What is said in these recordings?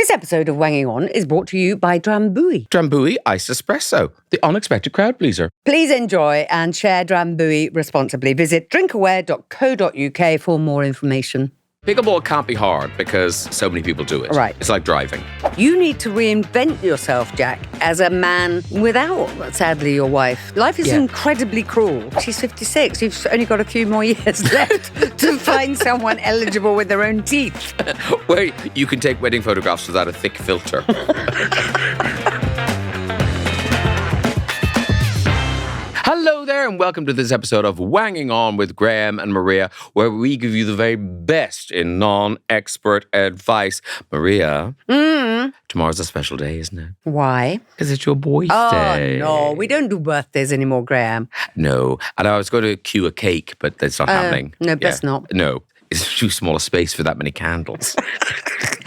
This episode of Wanging On is brought to you by Drambuie. Drambuie Iced Espresso, the unexpected crowd pleaser. Please enjoy and share Drambuie responsibly. Visit drinkaware.co.uk for more information. Pickleball can't be hard because so many people do it. Right. It's like driving. You need to reinvent yourself, Jack, as a man without, sadly, your wife. Life is incredibly cruel. She's 56. You've only got a few more years left to find someone eligible with their own teeth. Where you can take wedding photographs without a thick filter. Hello there and welcome to this episode of Wanging On with Graham and Maria, where we give you the very best in non-expert advice. Maria, tomorrow's a special day, isn't it? Why? Because it's your boy's Oh, day. no, we don't do birthdays anymore, Graham. No, and I was going to cue a cake, but that's not happening. No, best not. No, it's too small a space for that many candles.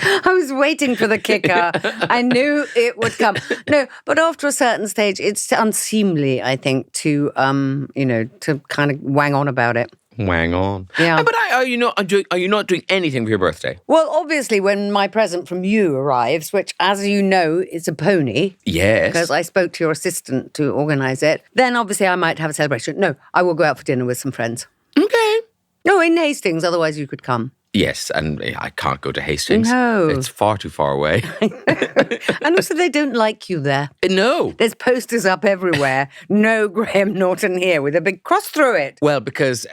I was waiting for the kicker. I knew it would come. No, but after a certain stage, it's unseemly, I think, to to kind of wang on about it. Wang on. Yeah. But are you not doing anything for your birthday? Well, obviously, when my present from you arrives, which, as you know, is a pony. Yes. Because I spoke to your assistant to organise it. Then, obviously, I might have a celebration. No, I will go out for dinner with some friends. Okay. No, in Hastings, otherwise you could come. Yes, and I can't go to Hastings. No. It's far too far away. And also, they don't like you there. No. There's posters up everywhere. No Graham Norton here with a big cross through it. Well, because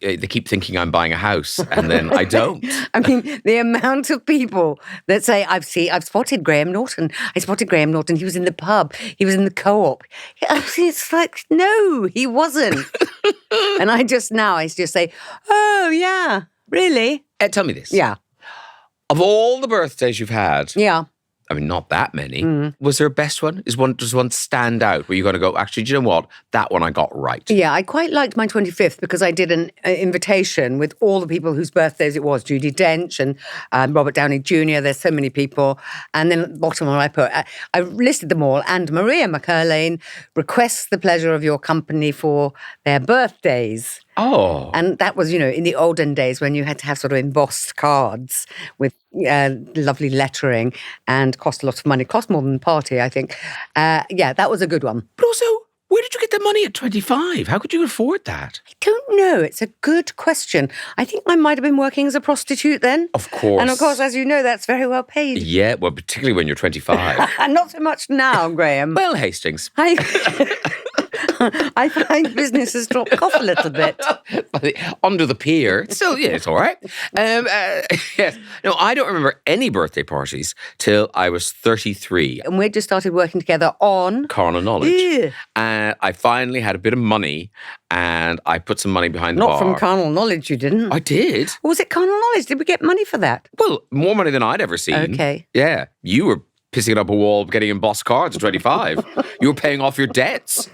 they keep thinking I'm buying a house, and then I don't. I mean, the amount of people that say, I've spotted Graham Norton. I spotted Graham Norton. He was in the pub. He was in the co-op. It's like, no, he wasn't. And I just say, oh, yeah, really? Tell me this. Yeah. Of all the birthdays you've had, Yeah. I mean, not that many. Was there a best one? Does one stand out where you're going to go, actually, do you know what? That one I got right. Yeah, I quite liked my 25th because I did an invitation with all the people whose birthdays it was. Judi Dench and Robert Downey Jr. There's so many people. And then at the bottom I put, I listed them all. And Maria McCurlane requests the pleasure of your company for their birthdays. Oh. And that was, in the olden days when you had to have sort of embossed cards with lovely lettering and cost a lot of money. Cost more than the party, I think. That was a good one. But also, where did you get the money at 25? How could you afford that? I don't know. It's a good question. I think I might have been working as a prostitute then. Of course. And of course, as you know, that's very well paid. Yeah, well, particularly when you're 25. And not so much now, Graham. Well, Hastings. I find business has dropped off a little bit. Under the pier. So, yeah, it's all right. Yes. No, I don't remember any birthday parties till I was 33. And we just started working together on Carnal Knowledge. Yeah. And I finally had a bit of money and I put some money behind the bar. Not from Carnal Knowledge, you didn't. I did. Or was it Carnal Knowledge? Did we get money for that? Well, more money than I'd ever seen. Okay. Yeah. You were pissing it up a wall, getting embossed cards at 25. You were paying off your debts.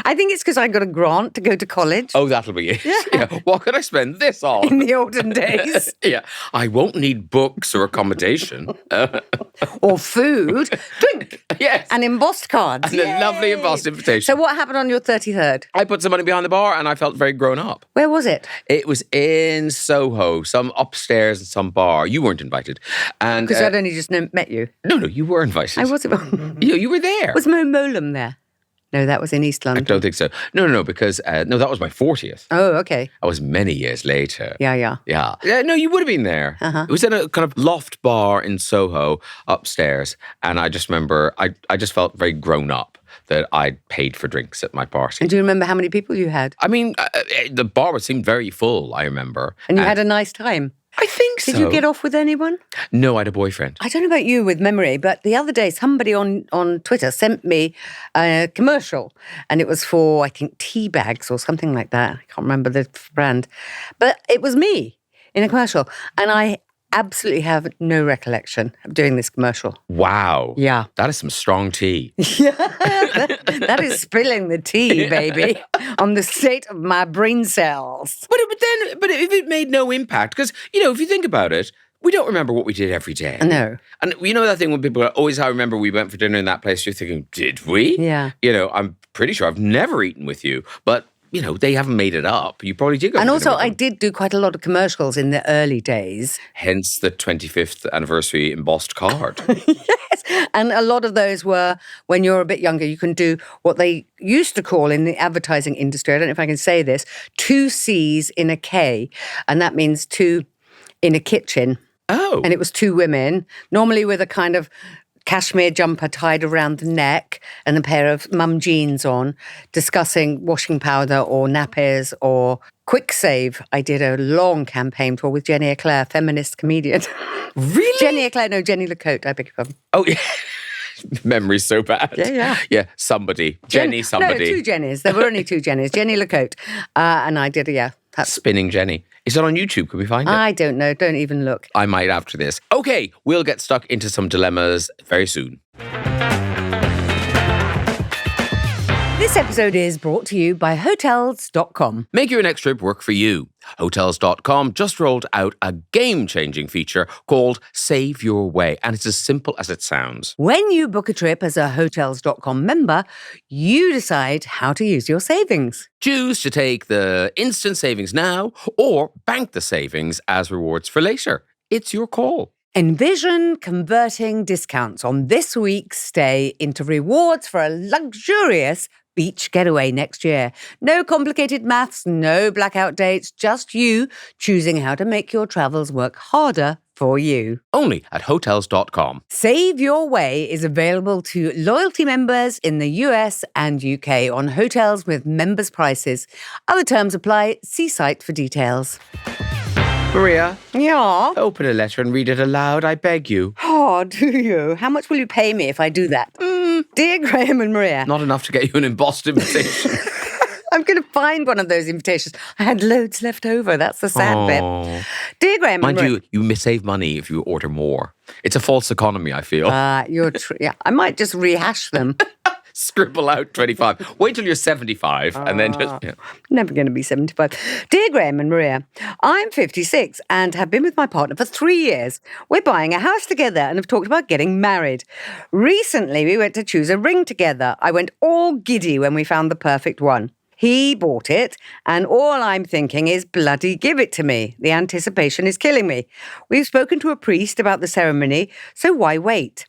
I think it's because I got a grant to go to college. Oh, that'll be it. Yeah. What could I spend this on? In the olden days. Yeah. I won't need books or accommodation. Or food. Drink. Yes. And embossed cards. And a lovely embossed invitation. So what happened on your 33rd? I put some money behind the bar and I felt very grown up. Where was it? It was in Soho, some upstairs in some bar. You weren't invited. Because I'd only just met you. No, you were invited. I was. You were there. Was Mo Molam there? No, that was in East London. I don't think so. No, because that was my 40th. Oh, okay. That was many years later. Yeah. Yeah, no, you would have been there. Uh-huh. It was in a kind of loft bar in Soho upstairs. And I just remember, I just felt very grown up that I'd paid for drinks at my party. And do you remember how many people you had? I mean, the bar seemed very full, I remember. And you had a nice time? I think so. Did you get off with anyone? No, I had a boyfriend. I don't know about you with memory, but the other day somebody on Twitter sent me a commercial and it was for, I think, tea bags or something like that. I can't remember the brand. But it was me in a commercial and I absolutely have no recollection of doing this commercial. Wow. Yeah. That is some strong tea. Yeah, that is spilling the tea, baby, on the state of my brain cells. But if it made no impact, because, if you think about it, we don't remember what we did every day. No. And you know that thing when people are always, I remember we went for dinner in that place, you're thinking, did we? Yeah. I'm pretty sure I've never eaten with you, but they haven't made it up. You probably did go. And for also, dinner with I them. did do quite a lot of commercials in the early days. Hence the 25th anniversary embossed card. Yes. And a lot of those were, when you're a bit younger, you can do what they used to call in the advertising industry, I don't know if I can say this, 2 C's in a K. And that means 2 in a kitchen. Oh. And it was 2 women, normally with a kind of cashmere jumper tied around the neck and a pair of mum jeans on, discussing washing powder or nappies or quick save. I did a long campaign for with Jenny Eclair, feminist comedian. Really? Jenny Eclair, no, Jenny LaCote, I beg your pardon. Oh, yeah. Memory's so bad. Yeah. Yeah, somebody. Jenny somebody. No, 2 Jennies. There were only 2 Jennies. Jenny LaCote. And I did, that's... Spinning Jenny. Is it on YouTube? Can we find it? I don't know. Don't even look. I might after this. Okay, we'll get stuck into some dilemmas very soon. This episode is brought to you by Hotels.com. Make your next trip work for you. Hotels.com just rolled out a game-changing feature called Save Your Way, and it's as simple as it sounds. When you book a trip as a Hotels.com member, you decide how to use your savings. Choose to take the instant savings now or bank the savings as rewards for later. It's your call. Envision converting discounts on this week's stay into rewards for a luxurious beach getaway next year. No complicated maths, no blackout dates, just you choosing how to make your travels work harder for you. Only at Hotels.com. Save Your Way is available to loyalty members in the US and UK on hotels with members' prices. Other terms apply. See site for details. Maria, Yeah. open a letter and read it aloud, I beg you. Oh, do you? How much will you pay me if I do that? Dear Graham and Maria. Not enough to get you an embossed invitation. I'm going to find one of those invitations. I had loads left over. That's the sad bit. Dear Graham and Mind Maria. you save money if you order more. It's a false economy, I feel. Yeah, I might just rehash them. Scribble out 25. Wait till you're 75 and then just... Yeah. Never going to be 75. Dear Graham and Maria, I'm 56 and have been with my partner for 3 years. We're buying a house together and have talked about getting married. Recently, we went to choose a ring together. I went all giddy when we found the perfect one. He bought it, and all I'm thinking is, bloody give it to me. The anticipation is killing me. We've spoken to a priest about the ceremony, so why wait?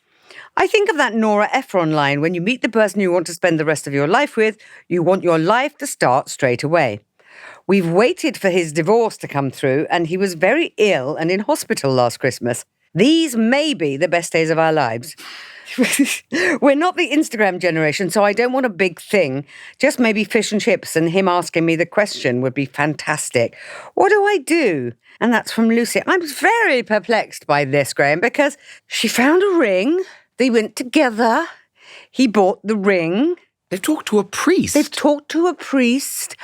I think of that Nora Ephron line, when you meet the person you want to spend the rest of your life with, you want your life to start straight away. We've waited for his divorce to come through, and he was very ill and in hospital last Christmas. These may be the best days of our lives. We're not the Instagram generation, so I don't want a big thing. Just maybe fish and chips, and him asking me the question would be fantastic. What do I do? And that's from Lucy. I'm very perplexed by this, Graham, because she found a ring. They went together. He bought the ring. They've talked to a priest. They've talked to a priest.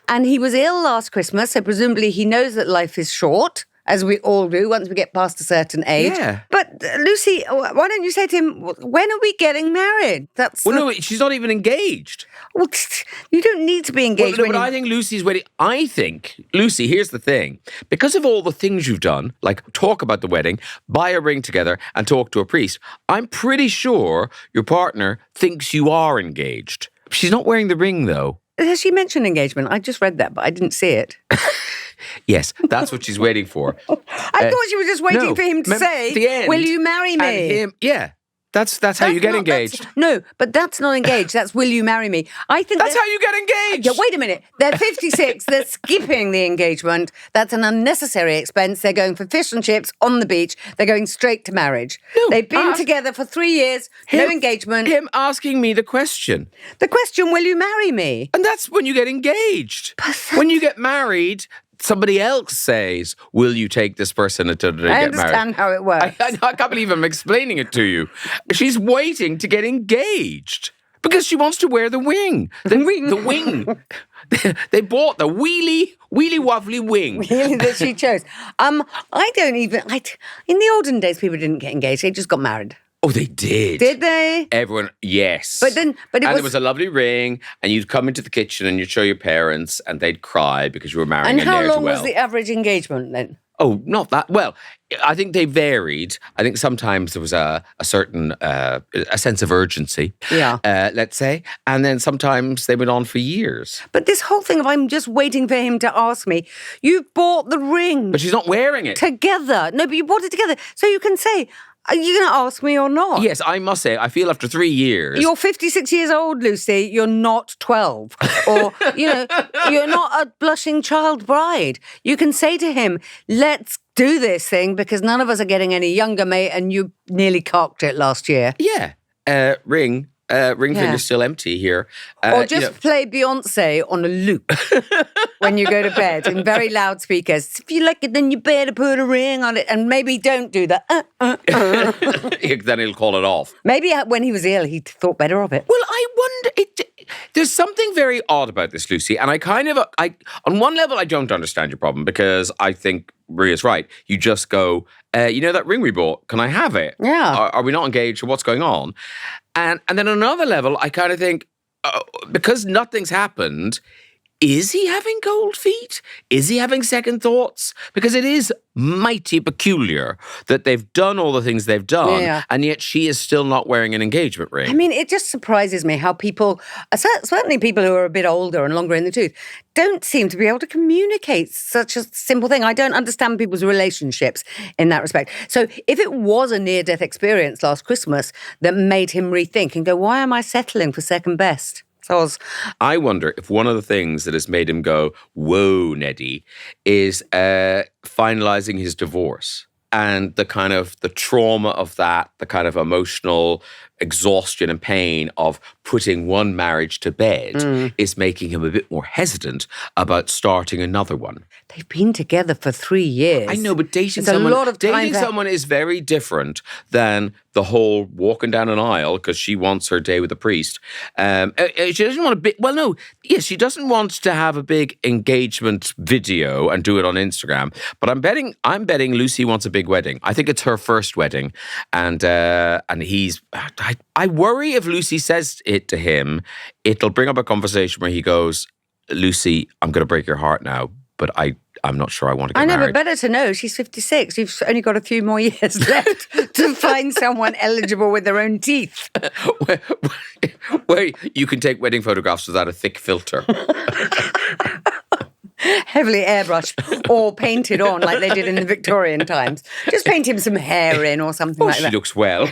And he was ill last Christmas, so presumably he knows that life is short, as we all do once we get past a certain age. Yeah. But Lucy, why don't you say to him, when are we getting married? No, she's not even engaged. Well, you don't need to be engaged. But I think Lucy's wedding. I think, Lucy, here's the thing. Because of all the things you've done, like talk about the wedding, buy a ring together, and talk to a priest, I'm pretty sure your partner thinks you are engaged. She's not wearing the ring, though. Has she mentioned engagement? I just read that, but I didn't see it. Yes, that's what she's waiting for. I thought she was just waiting for him to say, the end, will you marry me? And him, yeah. That's how you get engaged. No, but that's not engaged. That's will you marry me? I think that's how you get engaged. Yeah, wait a minute. They're 56. They're skipping the engagement. That's an unnecessary expense. They're going for fish and chips on the beach. They're going straight to marriage. No, they've been together for 3 years. No engagement. Him asking me the question. The question, will you marry me? And that's when you get engaged. When you get married, somebody else says, will you take this person to get married? I understand how it works. I can't believe I'm explaining it to you. She's waiting to get engaged because she wants to wear the wing. The wing. They bought the wheelie wobbly wing. Really, that she chose. I don't even... in the olden days, people didn't get engaged. They just got married. Oh, they did. Did they? Everyone, yes. But it was a lovely ring, and you'd come into the kitchen and you'd show your parents, and they'd cry because you were marrying And a how ne'er-do-well. long was the average engagement then? Oh, not that. Well, I think they varied. I think sometimes there was a certain a sense of urgency, let's say. And then sometimes they went on for years. But this whole thing of I'm just waiting for him to ask me, you bought the ring. But she's not wearing it. Together. No, but you bought it together. So you can say, are you going to ask me or not? Yes, I must say, I feel after 3 years... You're 56 years old, Lucy. You're not 12. Or, you're not a blushing child bride. You can say to him, let's do this thing because none of us are getting any younger, mate, and you nearly cocked it last year. Yeah. Ring finger's still empty here. Or just play Beyonce on a loop when you go to bed in very loud speakers. If you like it, then you better put a ring on it. And maybe don't do that. Then he'll call it off. Maybe when he was ill, he thought better of it. Well, I wonder... There's something very odd about this, Lucy. And on one level, I don't understand your problem because I think Maria's right. You just go, that ring we bought, can I have it? Yeah. Are we not engaged or what's going on? And then on another level, I kind of think, because nothing's happened, is he having cold feet? Is he having second thoughts? Because it is mighty peculiar that they've done all the things they've done, and yet she is still not wearing an engagement ring. I mean, it just surprises me how people, certainly people who are a bit older and longer in the tooth, don't seem to be able to communicate such a simple thing. I don't understand people's relationships in that respect. So if it was a near-death experience last Christmas that made him rethink and go, why am I settling for second best? I wonder if one of the things that has made him go, whoa, Neddy, is finalizing his divorce and the kind of the trauma of that, the kind of emotional exhaustion and pain of putting one marriage to bed is making him a bit more hesitant about starting another one. They've been together for 3 years. I know, but dating someone is very different than the whole walking down an aisle because she wants her day with a priest. She doesn't want she doesn't want to have a big engagement video and do it on Instagram. But I'm betting Lucy wants a big wedding. I think it's her first wedding, and he's. I worry if Lucy says it to him, it'll bring up a conversation where he goes, Lucy, I'm going to break your heart now, but I'm not sure I want to get married. I know, but better to know. She's 56. You've only got a few more years left to find someone eligible with their own teeth. Where you can take wedding photographs without a thick filter. Heavily airbrushed or painted on like they did in the Victorian times. Just paint him some hair in or something like that. She looks well.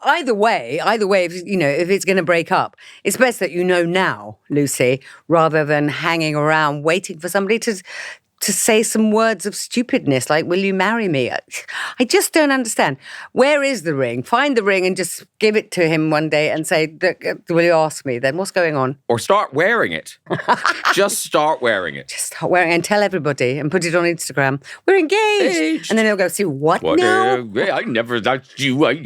Either way, if it's going to break up, it's best that you know now, Lucy, rather than hanging around waiting for somebody to say some words of stupidness like, will you marry me? I just don't understand. Where is the ring? Find the ring and just give it to him one day and say, will you ask me then? What's going on? Or start wearing it. Just start wearing it. Just start wearing it and tell everybody and put it on Instagram. We're engaged. And then they'll go, see, what now? I never touched you. I've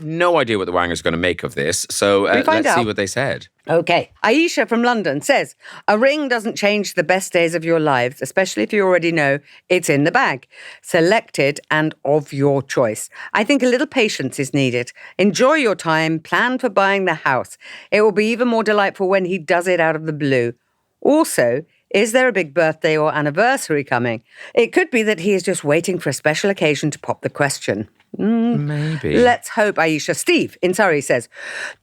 no idea what the Wangers are going to make of this. So let's see what they said. Okay. Aisha from London says, a ring doesn't change the best days of your lives, especially if you already know it's in the bag. Selected and of your choice. I think a little patience is needed. Enjoy your time. Plan for buying the house. It will be even more delightful when he does it out of the blue. Also, is there a big birthday or anniversary coming? It could be that he is just waiting for a special occasion to pop the question. Maybe. Let's hope, Aisha. Steve in Surrey says,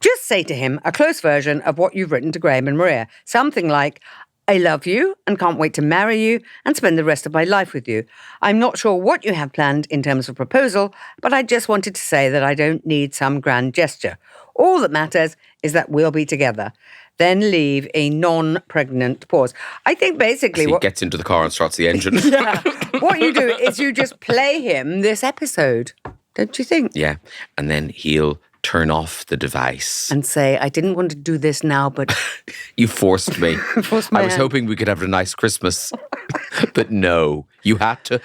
just say to him a close version of what you've written to Graham and Maria. Something like, I love you and can't wait to marry you and spend the rest of my life with you. I'm not sure what you have planned in terms of proposal, but I just wanted to say that I don't need some grand gesture. All that matters is that we'll be together. Then leave a non-pregnant pause. I think basically he gets into the car and starts the engine. Yeah. What you do is you just play him this episode, don't you think? Yeah, and then he'll turn off the device. And say, I didn't want to do this now, but... You forced me. I was hand. hoping we could have a nice Christmas. But no, you had to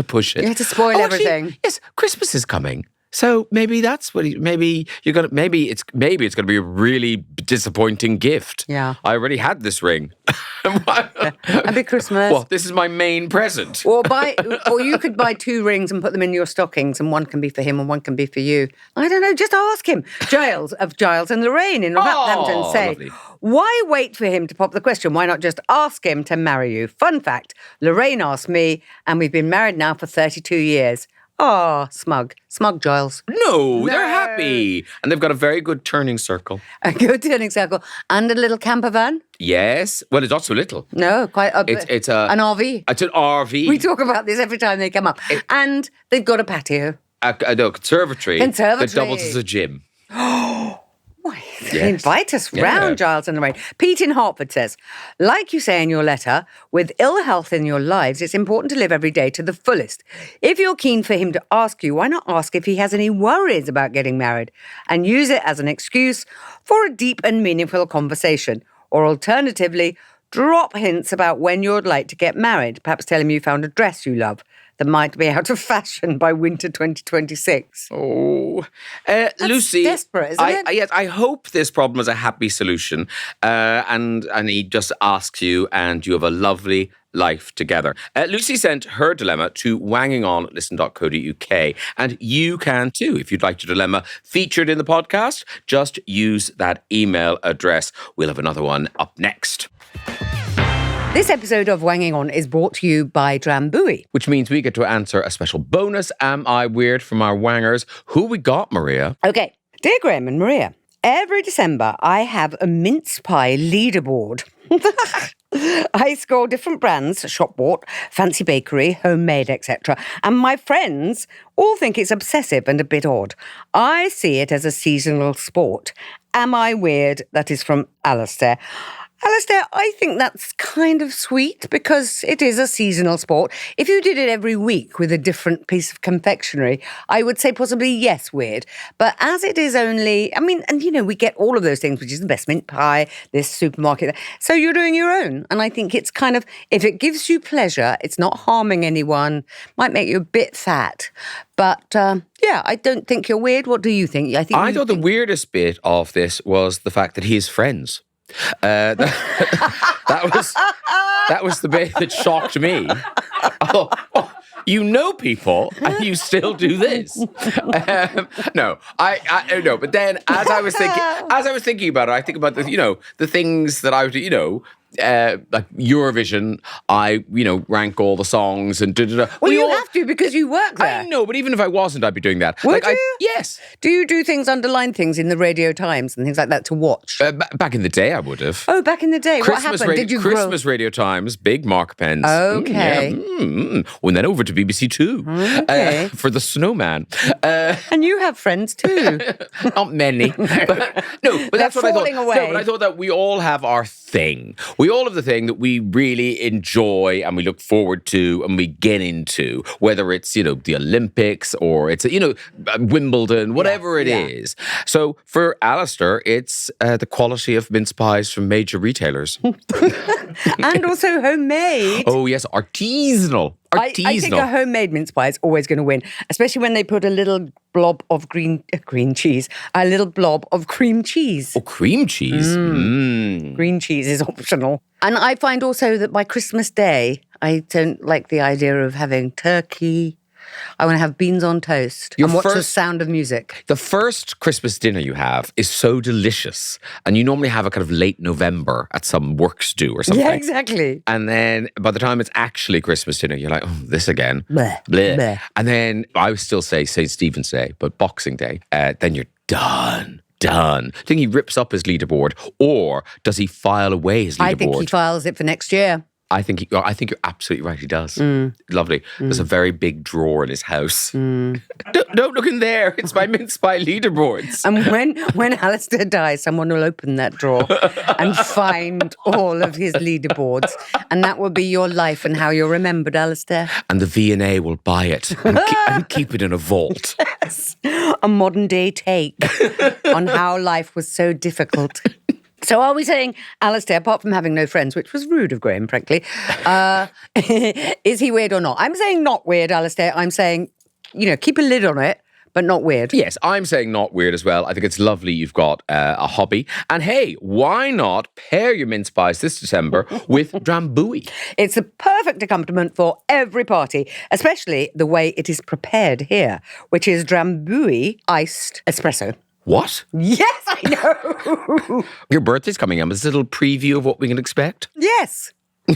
push it. You had to spoil everything. Actually, yes, Christmas is coming. So maybe that's what maybe it's gonna be a really disappointing gift. Yeah. I already had this ring. Happy Christmas. Well, this is my main present. Or you could buy 2 rings and put them in your stockings, and one can be for him and one can be for you. I don't know, just ask him. Giles of Giles and Lorraine in Northampton say, lovely. why wait for him to pop the question? Why not just ask him to marry you? Fun fact, Lorraine asked me, and we've been married now for 32 years. Oh, smug. Smug Giles. No, they're happy. And they've got a very good turning circle. A good turning circle. And a little camper van? Yes. Well, it's not so little. No, quite an RV. It's an RV. We talk about this every time they come up. And they've got a patio. No, conservatory. That doubles as a gym. Yes. Invite us round, Giles and Lorraine. Pete in Hartford says, like you say in your letter, with ill health in your lives, it's important to live every day to the fullest. If you're keen for him to ask you, why not ask if he has any worries about getting married and use it as an excuse for a deep and meaningful conversation? Or alternatively, drop hints about when you'd like to get married. Perhaps tell him you found a dress you love that might be out of fashion by winter 2026. Oh, Lucy, desperate, isn't it? Yes, I hope this problem is a happy solution, and he just asks you, and you have a lovely life together. Lucy sent her dilemma to wangingonlisten.co.uk, and you can too. If you'd like your dilemma featured in the podcast, just use that email address. We'll have another one up next. This episode of Wanging On is brought to you by Drambuie. Which means we get to answer a special bonus Am I Weird from our wangers. Who we got, Maria? Okay. Dear Graham and Maria, every December I have a mince pie leaderboard. I score different brands, shop bought, fancy bakery, homemade, etc. And my friends all think it's obsessive and a bit odd. I see it as a seasonal sport. Am I weird? That is from Alistair. Alistair, I think that's kind of sweet because it is a seasonal sport. If you did it every week with a different piece of confectionery, I would say possibly yes, weird. But as it is only, we get all of those things, which is the best mint pie, this supermarket. So you're doing your own. And I think it's kind of, if it gives you pleasure, it's not harming anyone, might make you a bit fat. But I don't think you're weird. What do you think? I thought the weirdest bit of this was the fact that he is friends. That was the bit that shocked me. You know people, and you still do this. No. But then, as I was thinking about it, I think about the things that I would do. Like Eurovision, I rank all the songs and da-da-da. Well, you have to because you work there. I know, but even if I wasn't, I'd be doing that. Would you? Yes. Do you do things, underline things in the Radio Times and things like that to watch? Back in the day, I would have. Oh, back in the day. What happened? Did you Christmas Radio Times, big mark pens. Okay. Went then over to BBC Two for the Snowman. And you have friends too. Not many. But that's what I thought. Away. No, but I thought that we all have our thing. We all have the thing that we really enjoy and we look forward to and we get into, whether it's, the Olympics or it's, Wimbledon, whatever it is. So for Alistair, it's the quality of mince pies from major retailers. And also homemade. Oh, yes, artisanal. I think a homemade mince pie is always going to win, especially when they put a little blob of green cheese, a little blob of cream cheese. Oh, cream cheese. Green cheese is optional. And I find also that by Christmas Day, I don't like the idea of having turkey. I want to have beans on toast and watch the Sound of Music. The first Christmas dinner you have is so delicious. And you normally have a kind of late November at some works do or something. Yeah, exactly. And then by the time it's actually Christmas dinner, you're like, oh, this again. Bleh. Bleh. Bleh. And then I would still say St. Stephen's Day, but Boxing Day, then you're done. I think he rips up his leaderboard, or does he file away his leaderboard? I think he files it for next year. I think you're absolutely right. He does. Lovely. There's a very big drawer in his house. Don't look in there. It's my mince pie leaderboards. And when Alistair dies, someone will open that drawer and find all of his leaderboards, and that will be your life and how you're remembered, Alistair. And the V&A will buy it and keep it in a vault. Yes. A modern day take on how life was so difficult. So are we saying, Alistair, apart from having no friends, which was rude of Graham, frankly, is he weird or not? I'm saying not weird, Alistair. I'm saying, keep a lid on it, but not weird. Yes, I'm saying not weird as well. I think it's lovely you've got a hobby. And hey, why not pair your mince pies this December with Drambuie? It's a perfect accompaniment for every party, especially the way it is prepared here, which is Drambuie iced espresso. What? Yes, I know. Your birthday's coming up. Is this a little preview of what we can expect? Yes.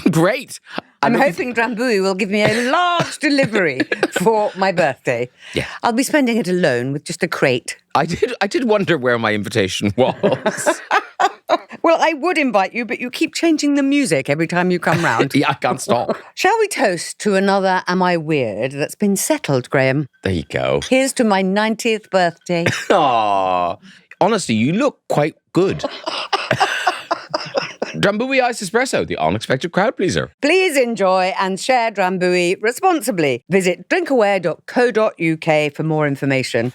Great. I'm hoping Drambuie will give me a large delivery for my birthday. Yeah. I'll be spending it alone with just a crate. I did wonder where my invitation was. Well, I would invite you, but you keep changing the music every time you come round. Yeah, I can't stop. Shall we toast to another Am I Weird that's been settled, Graham? There you go. Here's to my 90th birthday. Aw. Honestly, you look quite good. Drambuie Iced Espresso, the unexpected crowd pleaser. Please enjoy and share Drambuie responsibly. Visit drinkaware.co.uk for more information.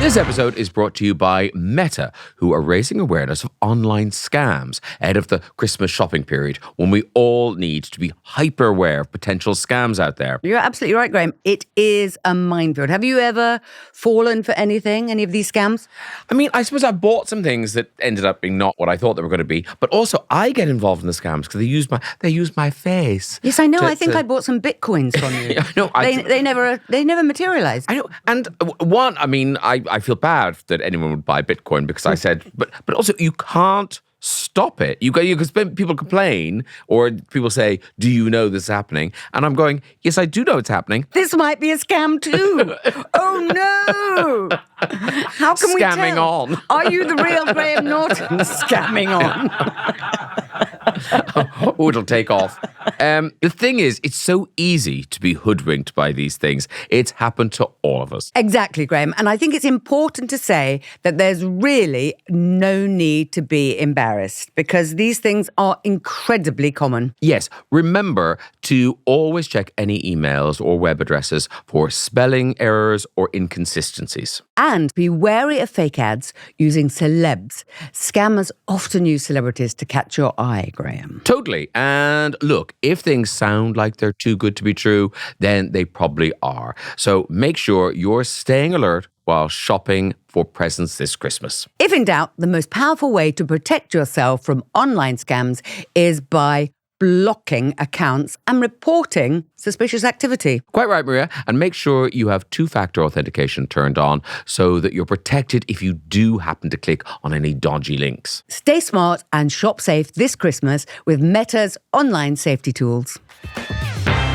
This episode is brought to you by Meta, who are raising awareness of online scams ahead of the Christmas shopping period when we all need to be hyper aware of potential scams out there. You're absolutely right, Graham. It is a minefield. Have you ever fallen for anything, any of these scams? I mean, I suppose I bought some things that ended up being not what I thought they were going to be, but also I get involved in the scams because they use my face. Yes, I know. I think I bought some bitcoins from you. I know. They never materialized. I know. And one, I mean, I feel bad that anyone would buy Bitcoin because I said, but also you can't stop it. Because people complain or people say, do you know this is happening? And I'm going, yes, I do know it's happening. This might be a scam too. Oh no! How can we tell? Scamming on. Are you the real Graham Norton? Scamming on. Oh, it'll take off. The thing is, it's so easy to be hoodwinked by these things. It's happened to all of us. Exactly, Graham. And I think it's important to say that there's really no need to be embarrassed because these things are incredibly common. Yes, remember to always check any emails or web addresses for spelling errors or inconsistencies. And be wary of fake ads using celebs. Scammers often use celebrities to catch your eye, Graham. Totally. And look, if things sound like they're too good to be true, then they probably are. So make sure you're staying alert while shopping for presents this Christmas. If in doubt, the most powerful way to protect yourself from online scams is by blocking accounts and reporting suspicious activity. Quite right, Maria. And make sure you have two-factor authentication turned on so that you're protected if you do happen to click on any dodgy links. Stay smart and shop safe this Christmas with Meta's online safety tools.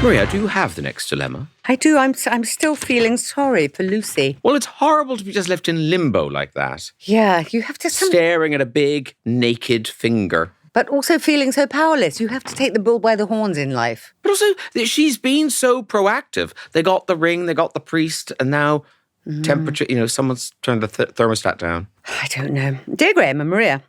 Maria, do you have the next dilemma? I do. I'm still feeling sorry for Lucy. Well, it's horrible to be just left in limbo like that. Yeah, you have to... Staring at a big, naked finger. But also feeling so powerless. You have to take the bull by the horns in life. But also, she's been so proactive. They got the ring, they got the priest, and now temperature, someone's turned the thermostat down. I don't know. Dear Graham and Maria,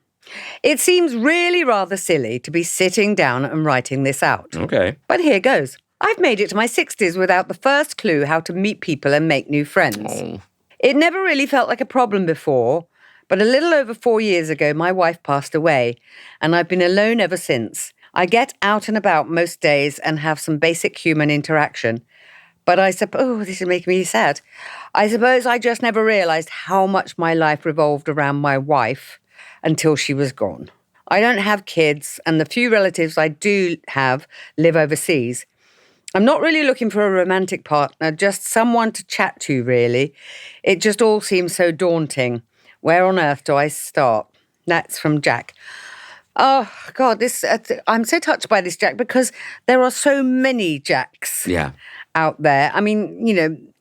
it seems really rather silly to be sitting down and writing this out. Okay. But here goes. I've made it to my 60s without the first clue how to meet people and make new friends. Oh. It never really felt like a problem before, but a little over 4 years ago, my wife passed away, and I've been alone ever since. I get out and about most days and have some basic human interaction. But this is making me sad. I suppose I just never realised how much my life revolved around my wife until she was gone. I don't have kids, and the few relatives I do have live overseas. I'm not really looking for a romantic partner, just someone to chat to, really. It just all seems so daunting. Where on earth do I start? That's from Jack. Oh, God, I'm so touched by this, Jack, because there are so many Jacks out there. I mean,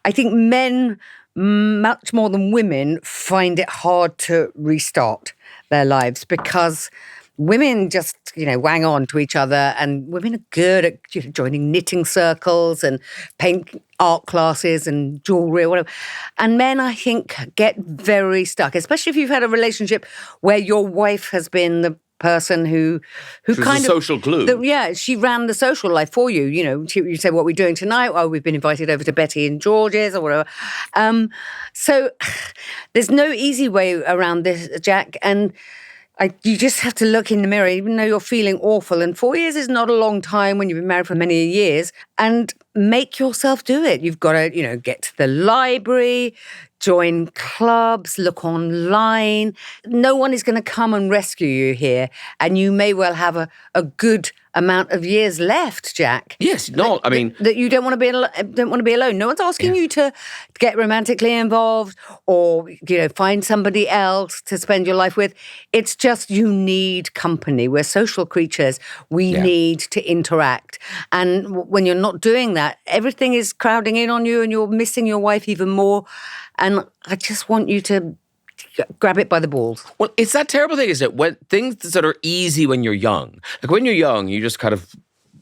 I think men, much more than women, find it hard to restart their lives because women just, wang on to each other, and women are good at joining knitting circles and paint art classes and jewellery or whatever. And men, I think, get very stuck, especially if you've had a relationship where your wife has been the person who kind of social glue. She ran the social life for you. You say, what are we doing tonight? Oh, we've been invited over to Betty and George's or whatever. So there's no easy way around this, Jack. And you just have to look in the mirror, even though you're feeling awful. And 4 years is not a long time when you've been married for many years. And make yourself do it. You've got to, get to the library, join clubs, look online. No one is going to come and rescue you here. And you may well have a good amount of years left, Jack. Yes, no, I mean... That you don't want to be alone. No one's asking you to get romantically involved or, find somebody else to spend your life with. It's just you need company. We're social creatures. We need to interact. And when you're not doing that, everything is crowding in on you and you're missing your wife even more. And I just want you to grab it by the balls. Well, it's that terrible thing, isn't it? When things that are easy when you're young. Like when you're young, you just kind of,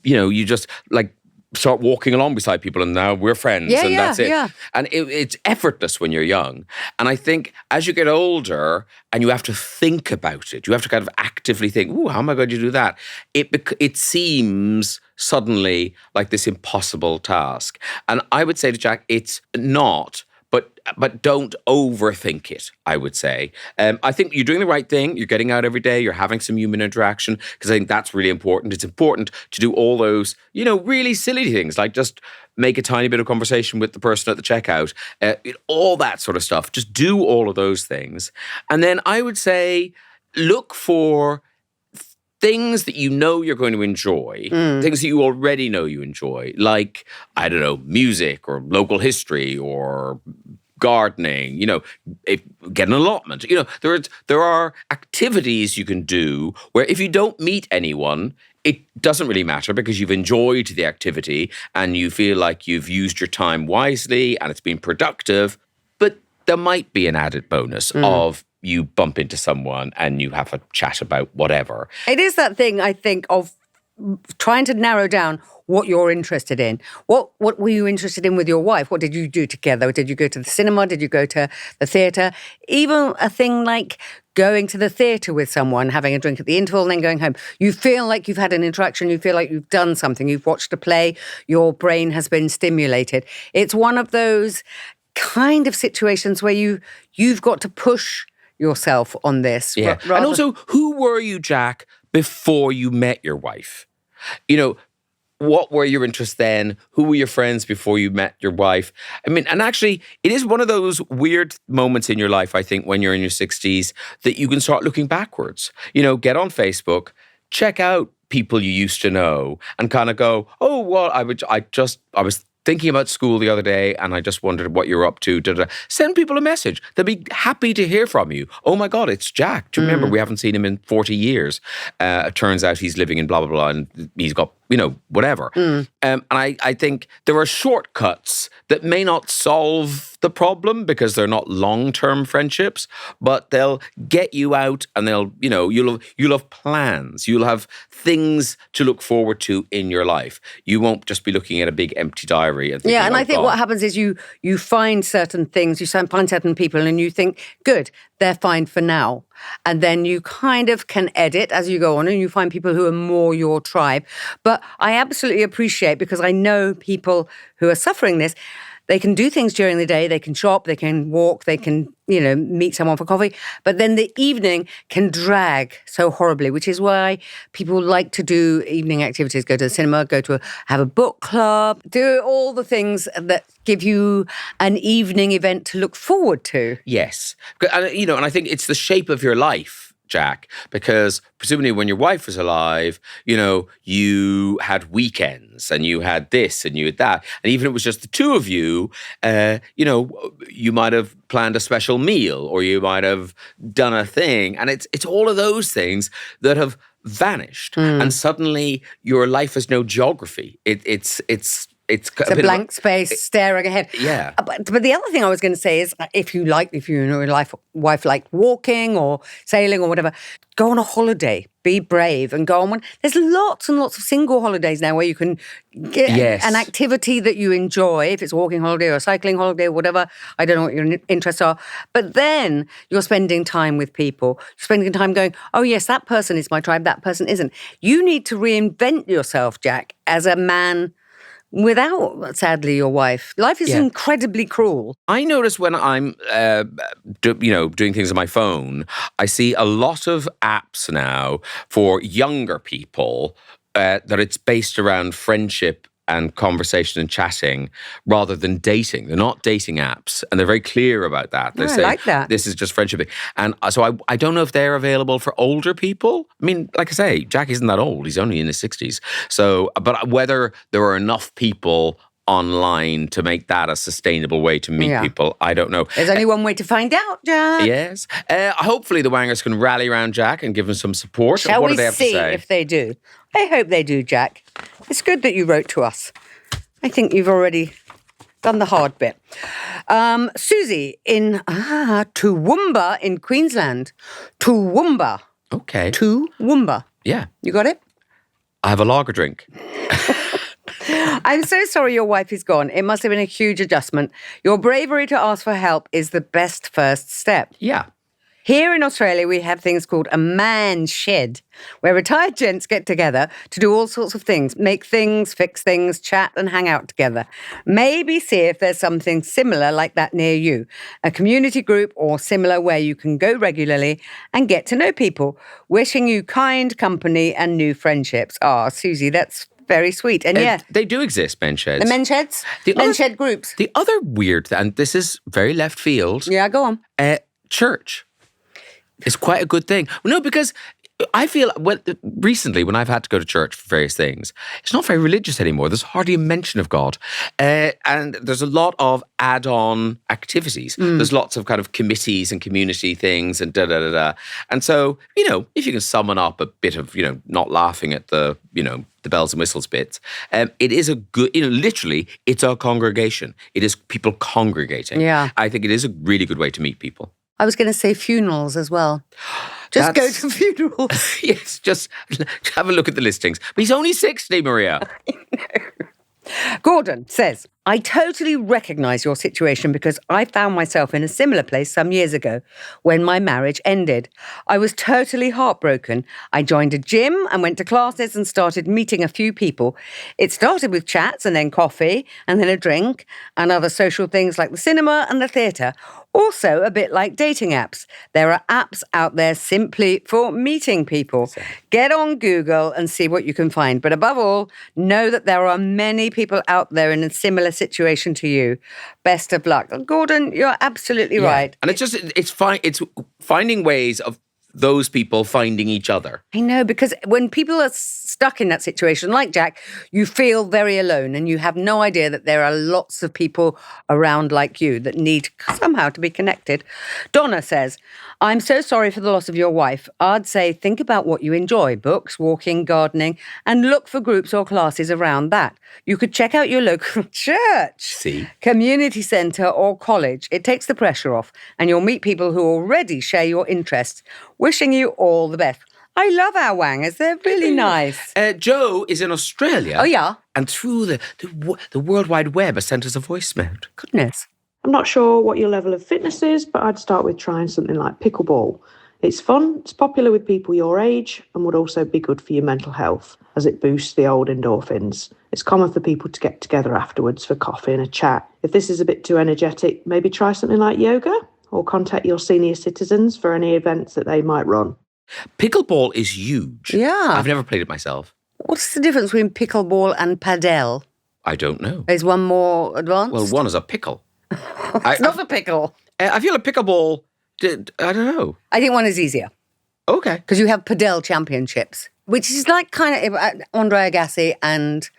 you just like start walking along beside people and now we're friends and that's it. Yeah. And it's effortless when you're young. And I think as you get older and you have to think about it, you have to kind of actively think, ooh, how am I going to do that? It seems suddenly like this impossible task. And I would say to Jack, it's not. But don't overthink it, I would say. I think you're doing the right thing. You're getting out every day. You're having some human interaction because I think that's really important. It's important to do all those, really silly things like just make a tiny bit of conversation with the person at the checkout, all that sort of stuff. Just do all of those things. And then I would say look for things that you're going to enjoy, things that you already know you enjoy, like, I don't know, music or local history or gardening, get an allotment. There are activities you can do where if you don't meet anyone, it doesn't really matter because you've enjoyed the activity and you feel like you've used your time wisely and it's been productive. But there might be an added bonus of you bump into someone and you have a chat about whatever. It is that thing, I think, of trying to narrow down what you're interested in. What were you interested in with your wife? What did you do together? Did you go to the cinema? Did you go to the theatre? Even a thing like going to the theatre with someone, having a drink at the interval and then going home. You feel like you've had an interaction. You feel like you've done something. You've watched a play. Your brain has been stimulated. It's one of those kind of situations where you've got to push yourself on this. Yeah. And also, who were you, Jack, before you met your wife? What were your interests then? Who were your friends before you met your wife? I mean, and actually, it is one of those weird moments in your life, I think, when you're in your 60s, that you can start looking backwards. Get on Facebook, check out people you used to know, and kind of go, oh, well, I was thinking about school the other day and I just wondered what you're up to. Send people a message. They'll be happy to hear from you. Oh my God, it's Jack. Do you remember we haven't seen him in 40 years? It turns out he's living in blah, blah, blah, and he's got, whatever. And I think there are shortcuts that may not solve the problem because they're not long-term friendships, but they'll get you out and they'll, you'll have plans. You'll have things to look forward to in your life. You won't just be looking at a big empty diary and thinking, and I think what happens is you find certain things, you find certain people and you think, good, they're fine for now. And then you kind of can edit as you go on and you find people who are more your tribe. But I absolutely appreciate, because I know people who are suffering this, they can do things during the day, they can shop, they can walk, they can, meet someone for coffee. But then the evening can drag so horribly, which is why people like to do evening activities, go to the cinema, have a book club, do all the things that give you an evening event to look forward to. Yes. And I think it's the shape of your life, Jack, because presumably when your wife was alive, you had weekends and you had this and you had that. And even if it was just the two of you, you might have planned a special meal or you might have done a thing. And it's all of those things that have vanished. And suddenly your life has no geography. It's a blank space staring ahead. Yeah. But the other thing I was going to say is, if your wife liked walking or sailing or whatever, go on a holiday. Be brave and go on one. There's lots and lots of single holidays now where you can get an activity that you enjoy, if it's a walking holiday or a cycling holiday or whatever. I don't know what your interests are. But then you're spending time with people. You're spending time going, oh yes, that person is my tribe, that person isn't. You need to reinvent yourself, Jack, as a man without, sadly, your wife. Life is incredibly cruel. I notice when I'm, doing things on my phone, I see a lot of apps now for younger people that it's based around friendship and conversation and chatting rather than dating. They're not dating apps, and they're very clear about that. They say, I like that. this is just friendship. And so I don't know if they're available for older people. I mean, like I say, Jack isn't that old. He's only in his 60s. So, but whether there are enough people online to make that a sustainable way to meet people, I don't know. There's only one way to find out, Jack. Yes. Hopefully the Wangers can rally around Jack and give him some support. Shall what we do they have see to say? if they do? I hope they do, Jack. It's good that you wrote to us. I think you've already done the hard bit. Susie in Toowoomba in Queensland. Toowoomba. Okay. Toowoomba. Yeah. You got it? I have a lager drink. I'm so sorry your wife is gone. It must have been a huge adjustment. Your bravery to ask for help is the best first step. Yeah. Here in Australia, we have things called a man shed, where retired gents get together to do all sorts of things, make things, fix things, chat and hang out together. Maybe see if there's something similar like that near you, a community group or similar where you can go regularly and get to know people. Wishing you kind company and new friendships. Susie, that's very sweet. And they do exist, men's sheds. The men's sheds? Men's shed groups. The other weird, and this is very left field. Yeah, go on. Church. It's quite a good thing. No, because I feel, recently when I've had to go to church for various things, it's not very religious anymore. There's hardly a mention of God. And there's a lot of add-on activities. There's lots of kind of committees and community things and da-da-da-da. And so, if you can summon up a bit of, not laughing at the bells and whistles bits, it is a good, literally, it's a congregation. It is people congregating. Yeah. I think it is a really good way to meet people. I was going to say funerals as well. Just go to funerals. Yes, just have a look at the listings. But he's only 60, Maria. Gordon says, I totally recognise your situation because I found myself in a similar place some years ago when my marriage ended. I was totally heartbroken. I joined a gym and went to classes and started meeting a few people. It started with chats and then coffee and then a drink and other social things like the cinema and the theatre. Also, a bit like dating apps. There are apps out there simply for meeting people. Get on Google and see what you can find. But above all, know that there are many people out there in a similar situation to you. Best of luck. Gordon, you're absolutely right. And it's finding ways of those people finding each other. I know, because when people are stuck in that situation, like Jack, you feel very alone and you have no idea that there are lots of people around like you that need somehow to be connected. Donna says, I'm so sorry for the loss of your wife. I'd say think about what you enjoy, books, walking, gardening, and look for groups or classes around that. You could check out your local church, community centre or college. It takes the pressure off and you'll meet people who already share your interests. Wishing you all the best. I love our wangers. They're really nice. Joe is in Australia. Oh, yeah? And through the World Wide Web has sent us a voice note. Goodness. I'm not sure what your level of fitness is, but I'd start with trying something like pickleball. It's fun, it's popular with people your age, and would also be good for your mental health, as it boosts the old endorphins. It's common for people to get together afterwards for coffee and a chat. If this is a bit too energetic, maybe try something like yoga, or contact your senior citizens for any events that they might run. Pickleball is huge. Yeah. I've never played it myself. What's the difference between pickleball and padel? I don't know. Is one more advanced? Well, one is a pickle. It's not a pickle. I feel like pickleball, I don't know. I think one is easier. Okay. Because you have padel championships, which is like kind of Andre Agassi and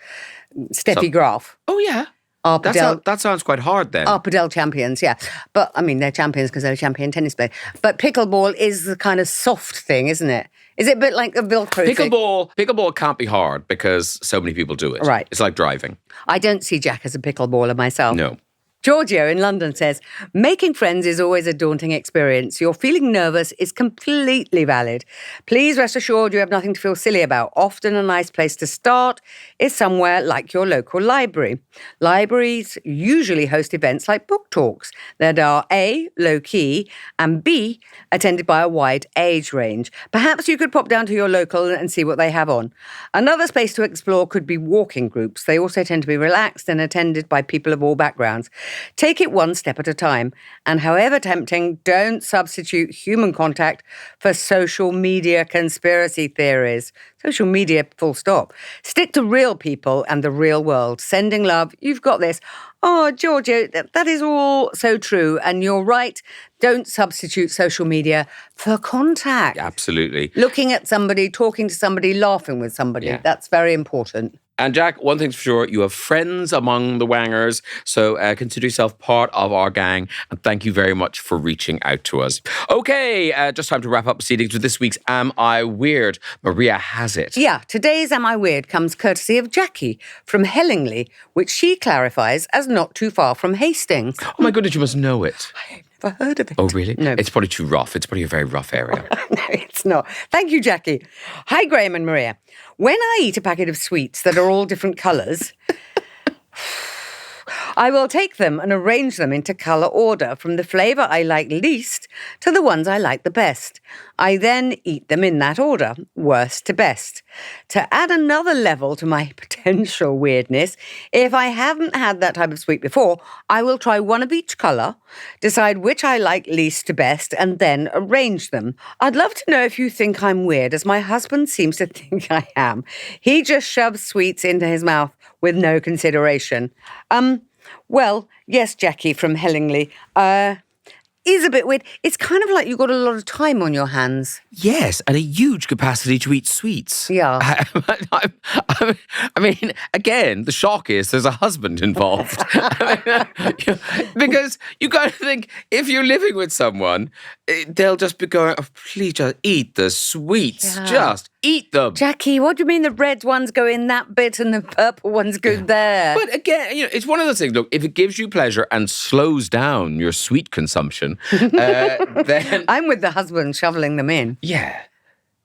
Steffi Graf. Oh, yeah. That sounds quite hard then. Are padel champions, yeah. But, I mean, they're champions because they're a champion tennis player. But pickleball is the kind of soft thing, isn't it? Is it a bit like a Velcro thing? Pickleball can't be hard because so many people do it. Right. It's like driving. I don't see Jack as a pickleballer myself. No. Giorgio in London says, making friends is always a daunting experience. Your feeling nervous is completely valid. Please rest assured you have nothing to feel silly about. Often a nice place to start is somewhere like your local library. Libraries usually host events like book talks that are A, low-key, and B, attended by a wide age range. Perhaps you could pop down to your local and see what they have on. Another space to explore could be walking groups. They also tend to be relaxed and attended by people of all backgrounds. Take it one step at a time. And however tempting, don't substitute human contact for social media conspiracy theories. Social media, full stop. Stick to real people and the real world. Sending love, you've got this. Oh, Giorgio, that is all so true. And you're right. Don't substitute social media for contact. Absolutely. Looking at somebody, talking to somebody, laughing with somebody. Yeah. That's very important. And Jack, one thing's for sure, you have friends among the wangers, so consider yourself part of our gang, and thank you very much for reaching out to us. Okay, just time to wrap up proceedings with this week's Am I Weird? Maria has it. Yeah, today's Am I Weird comes courtesy of Jackie from Hellingly, which she clarifies as not too far from Hastings. Oh my goodness, you must know it. Never heard of it. Oh, really? No. It's probably too rough. It's probably a very rough area. No, it's not. Thank you, Jackie. Hi, Graham and Maria. When I eat a packet of sweets that are all different colours, I will take them and arrange them into colour order from the flavour I like least to the ones I like the best. I then eat them in that order, worst to best. To add another level to my potential weirdness, if I haven't had that type of sweet before, I will try one of each colour, decide which I like least to best, and then arrange them. I'd love to know if you think I'm weird, as my husband seems to think I am. He just shoves sweets into his mouth with no consideration. Well, yes, Jackie from Hellingly, is a bit weird. It's kind of like you've got a lot of time on your hands. Yes, and a huge capacity to eat sweets. Yeah. I mean, again, the shock is there's a husband involved. Because you got to think, if you're living with someone, they'll just be going, oh, please just eat the sweets. Yeah. Just eat them. Jackie, what do you mean the red ones go in that bit and the purple ones go there? But again, it's one of those things, look, if it gives you pleasure and slows down your sweet consumption, then... I'm with the husband shoveling them in. Yeah.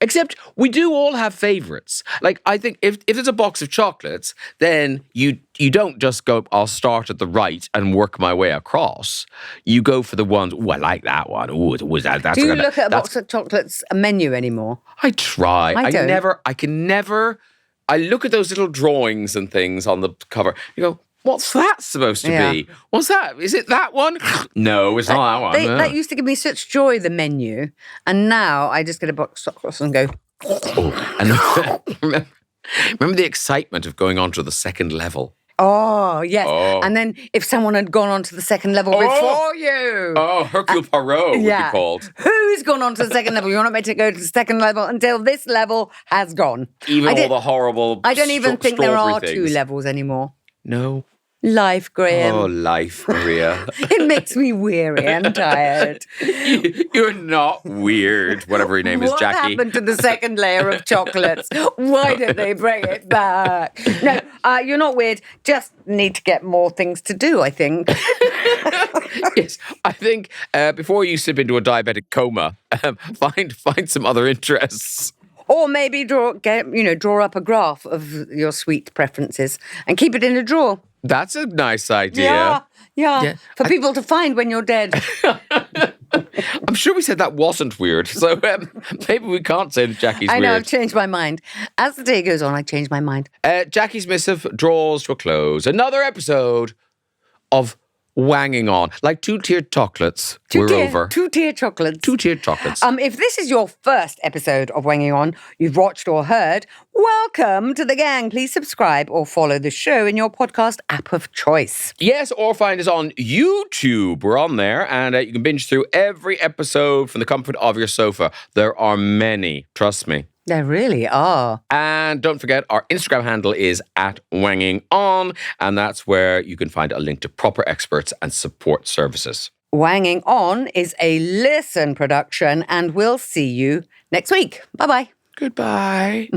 Except we do all have favourites. Like, I think if there's a box of chocolates, then you don't just go, I'll start at the right and work my way across. You go for the ones, I like that one. That's Do you look at a box of chocolates, a menu anymore? I try. I don't. I look at those little drawings and things on the cover. You go, what's that supposed to be? What's that? Is it that one? No, it's not that one. No. That used to give me such joy, the menu. And now I just get a box of chocolates and go... And remember the excitement of going on to the second level? Oh, yes. Oh. And then if someone had gone on to the second level before you... Oh, Hercule Poirot would be called. Who's gone on to the second level? You're not meant to go to the second level until this level has gone. Even all the horrible I don't even think there are things. 2 levels anymore. No. Life, Graham. Oh, life, Maria. It makes me weary and tired. You're not weird, whatever your name is, Jackie. What happened to the second layer of chocolates? Why did they bring it back? No, you're not weird. Just need to get more things to do, I think. Yes, I think before you slip into a diabetic coma, find some other interests. Or maybe draw up a graph of your sweet preferences and keep it in a drawer. That's a nice idea. Yeah. For people to find when you're dead. I'm sure we said that wasn't weird, so maybe we can't say that Jackie's weird. I know, I've changed my mind. As the day goes on, I change my mind. Jackie's missive draws to a close. Another episode of Wanging On. Like 2-tiered chocolates. We're over. 2-tiered chocolates. 2-tiered chocolates. If this is your first episode of Wanging On, you've watched or heard, welcome to the gang. Please subscribe or follow the show in your podcast app of choice. Yes, or find us on YouTube. We're on there, and you can binge through every episode from the comfort of your sofa. There are many, trust me. There really are. And don't forget, our Instagram handle is @WangingOn, and that's where you can find a link to proper experts and support services. Wanging On is a Listen production, and we'll see you next week. Bye-bye. Goodbye.